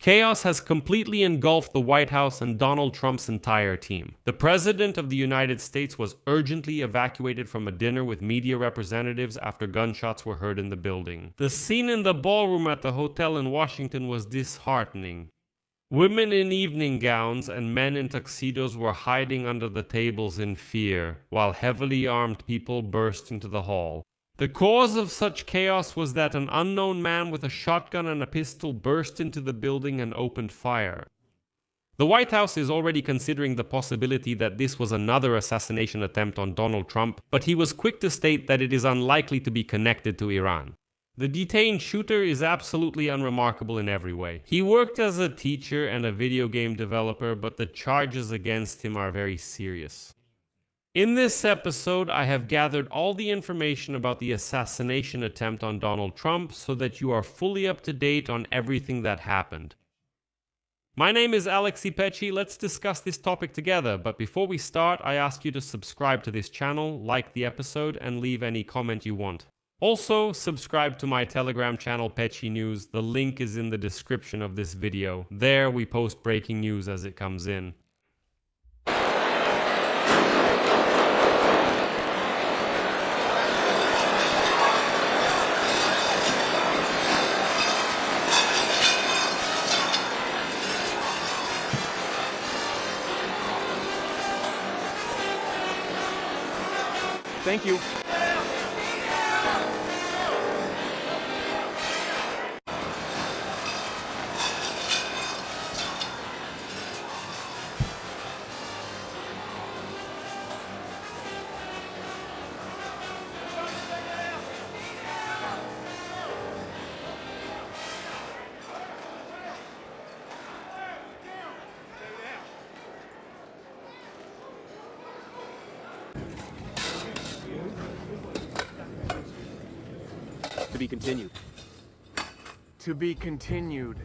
Chaos has completely engulfed the White House and Donald Trump's entire team. The President of the United States was urgently evacuated from a dinner with media representatives after gunshots were heard in the building. The scene in the ballroom at the hotel in Washington was disheartening. Women in evening gowns and men in tuxedos were hiding under the tables in fear, while heavily armed people burst into the hall. The cause of such chaos was that an unknown man with a shotgun and a pistol burst into the building and opened fire. The White House is already considering the possibility that this was another assassination attempt on Donald Trump, but he was quick to state that it is unlikely to be connected to Iran. The detained shooter is absolutely unremarkable in every way. He worked as a teacher and a video game developer, but the charges against him are very serious. In this episode, I have gathered all the information about the assassination attempt on Donald Trump so that you are fully up to date on everything that happened. My name is Alexi Pecci. Let's discuss this topic together, but before we start, I ask you to subscribe to this channel, like the episode, and leave any comment you want. Also, subscribe to my Telegram channel Pecci News. The link is in the description of this video. There we post breaking news as it comes in. Thank you. To be continued. To be continued.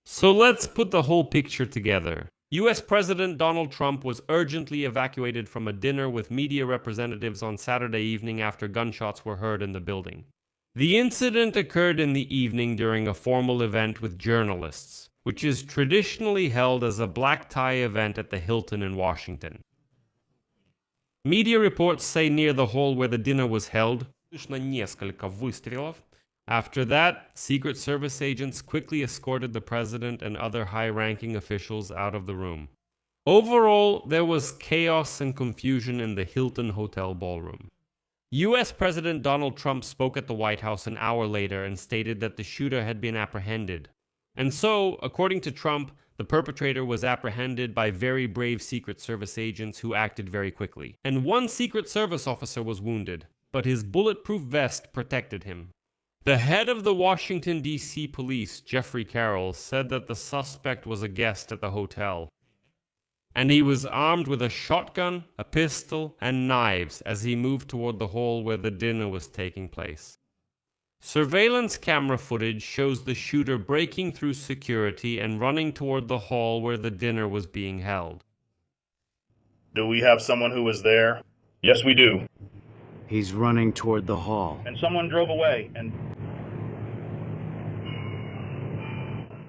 So let's put the whole picture together. US President Donald Trump was urgently evacuated from a dinner with media representatives on Saturday evening after gunshots were heard in the building. The incident occurred in the evening during a formal event with journalists, which is traditionally held as a black tie event at the Hilton in Washington. Media reports say near the hall where the dinner was held, after that, Secret Service agents quickly escorted the president and other high-ranking officials out of the room. Overall, there was chaos and confusion in the Hilton Hotel ballroom. US President Donald Trump spoke at the White House an hour later and stated that the shooter had been apprehended. And so, according to Trump, the perpetrator was apprehended by very brave Secret Service agents who acted very quickly. And one Secret Service officer was wounded, but his bulletproof vest protected him. The head of the Washington, D.C. police, Jeffrey Carroll, said that the suspect was a guest at the hotel, and he was armed with a shotgun, a pistol, and knives as he moved toward the hall where the dinner was taking place. Surveillance camera footage shows the shooter breaking through security and running toward the hall where the dinner was being held. Do we have someone who was there? Yes, we do. He's running toward the hall. And someone drove away, and...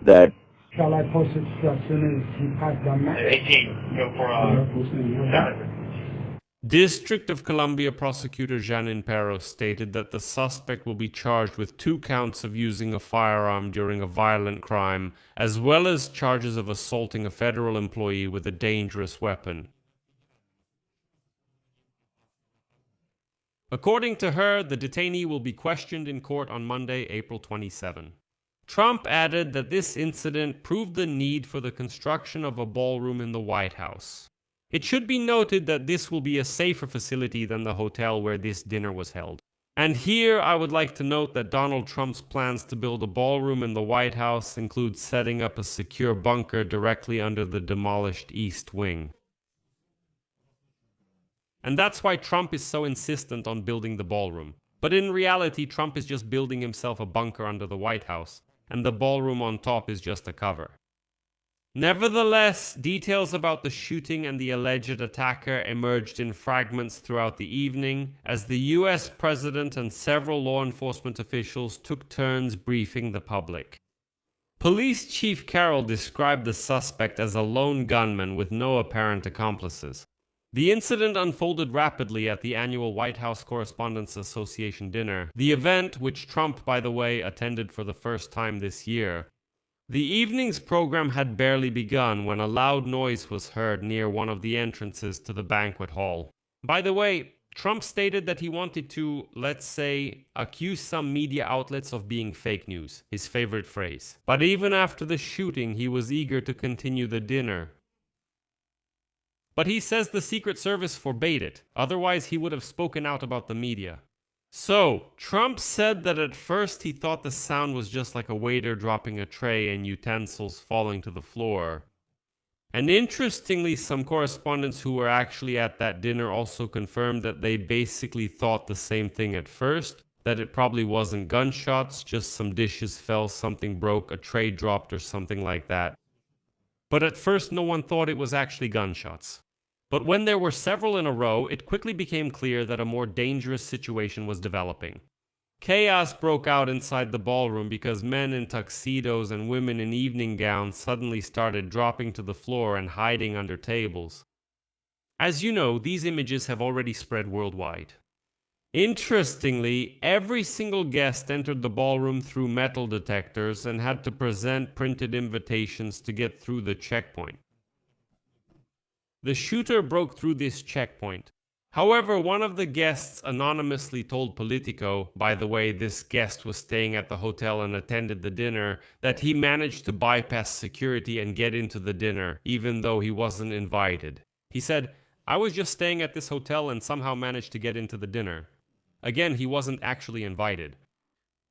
That... Shall I post it as soon as he passed the map? 18, go for, District of Columbia prosecutor Janin Perro stated that the suspect will be charged with 2 counts of using a firearm during a violent crime, as well as charges of assaulting a federal employee with a dangerous weapon. According to her, the detainee will be questioned in court on Monday, April 27. Trump added that this incident proved the need for the construction of a ballroom in the White House. It should be noted that this will be a safer facility than the hotel where this dinner was held. And here I would like to note that Donald Trump's plans to build a ballroom in the White House include setting up a secure bunker directly under the demolished East Wing. And that's why Trump is so insistent on building the ballroom. But in reality, Trump is just building himself a bunker under the White House, and the ballroom on top is just a cover. Nevertheless, details about the shooting and the alleged attacker emerged in fragments throughout the evening, as the US president and several law enforcement officials took turns briefing the public. Police Chief Carroll described the suspect as a lone gunman with no apparent accomplices. The incident unfolded rapidly at the annual White House Correspondents Association dinner, the event which Trump, by the way, attended for the first time this year. The evening's program had barely begun when a loud noise was heard near one of the entrances to the banquet hall. By the way, Trump stated that he wanted to, let's say, accuse some media outlets of being fake news, his favorite phrase. But even after the shooting, he was eager to continue the dinner. But he says the Secret Service forbade it, otherwise he would have spoken out about the media. So, Trump said that at first he thought the sound was just like a waiter dropping a tray and utensils falling to the floor. And interestingly, some correspondents who were actually at that dinner also confirmed that they basically thought the same thing at first, that it probably wasn't gunshots, just some dishes fell, something broke, a tray dropped or something like that. But at first no one thought it was actually gunshots. But when there were several in a row, it quickly became clear that a more dangerous situation was developing. Chaos broke out inside the ballroom because men in tuxedos and women in evening gowns suddenly started dropping to the floor and hiding under tables. As you know, these images have already spread worldwide. Interestingly, every single guest entered the ballroom through metal detectors and had to present printed invitations to get through the checkpoint. The shooter broke through this checkpoint. However, one of the guests anonymously told Politico, by the way, this guest was staying at the hotel and attended the dinner, that he managed to bypass security and get into the dinner, even though he wasn't invited. He said, "I was just staying at this hotel and somehow managed to get into the dinner." Again, he wasn't actually invited.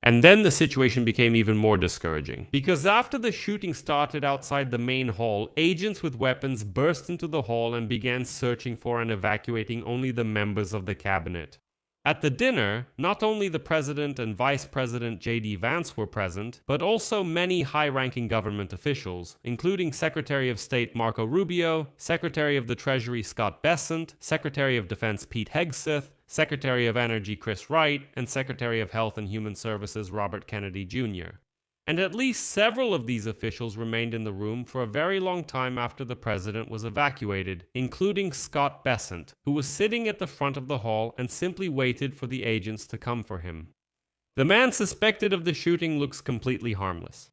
And then the situation became even more discouraging. Because after the shooting started outside the main hall, agents with weapons burst into the hall and began searching for and evacuating only the members of the cabinet. At the dinner, not only the President and Vice President J.D. Vance were present, but also many high-ranking government officials, including Secretary of State Marco Rubio, Secretary of the Treasury Scott Bessent, Secretary of Defense Pete Hegseth, Secretary of Energy Chris Wright, and Secretary of Health and Human Services Robert Kennedy Jr. And at least several of these officials remained in the room for a very long time after the president was evacuated, including Scott Bessent, who was sitting at the front of the hall and simply waited for the agents to come for him. The man suspected of the shooting looks completely harmless.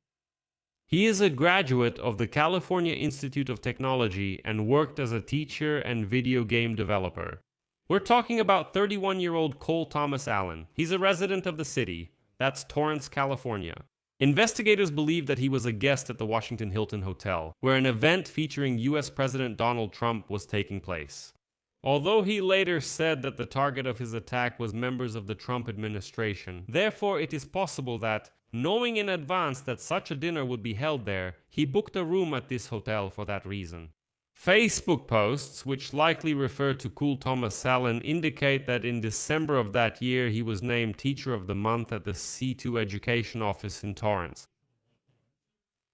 He is a graduate of the California Institute of Technology and worked as a teacher and video game developer. We're talking about 31-year-old Cole Thomas Allen. He's a resident of the city. That's Torrance, California. Investigators believe that he was a guest at the Washington Hilton Hotel, where an event featuring US President Donald Trump was taking place. Although he later said that the target of his attack was members of the Trump administration, therefore it is possible that, knowing in advance that such a dinner would be held there, he booked a room at this hotel for that reason. Facebook posts, which likely refer to Cole Thomas Allen, indicate that in December of that year he was named Teacher of the Month at the C2 Education Office in Torrance.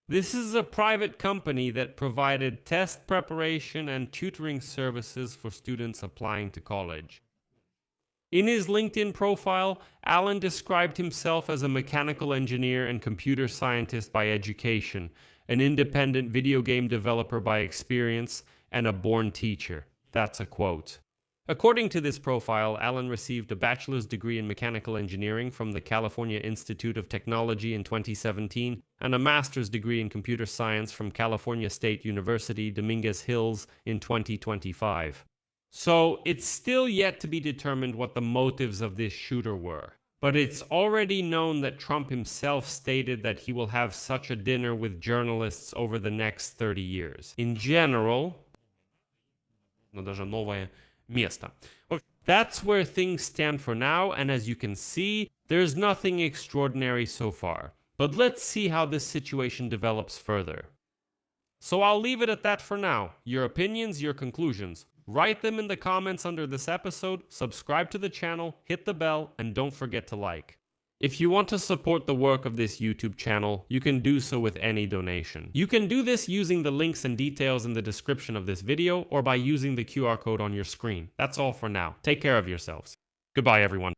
This is a private company that provided test preparation and tutoring services for students applying to college. In his LinkedIn profile, Allen described himself as a mechanical engineer and computer scientist by education, an independent video game developer by experience, and a born teacher. That's a quote. According to this profile, Allen received a bachelor's degree in mechanical engineering from the California Institute of Technology in 2017 and a master's degree in computer science from California State University, Dominguez Hills in 2025. So it's still yet to be determined what the motives of this shooter were. But it's already known that Trump himself stated that he will have such a dinner with journalists over the next 30 years. In general, но даже новое место. That's where things stand for now, and as you can see, there's nothing extraordinary so far. But let's see how this situation develops further. So I'll leave it at that for now. Your opinions, your conclusions. Write them in the comments under this episode, subscribe to the channel, hit the bell, and don't forget to like. If you want to support the work of this YouTube channel, you can do so with any donation. You can do this using the links and details in the description of this video or by using the QR code on your screen. That's all for now. Take care of yourselves. Goodbye, everyone.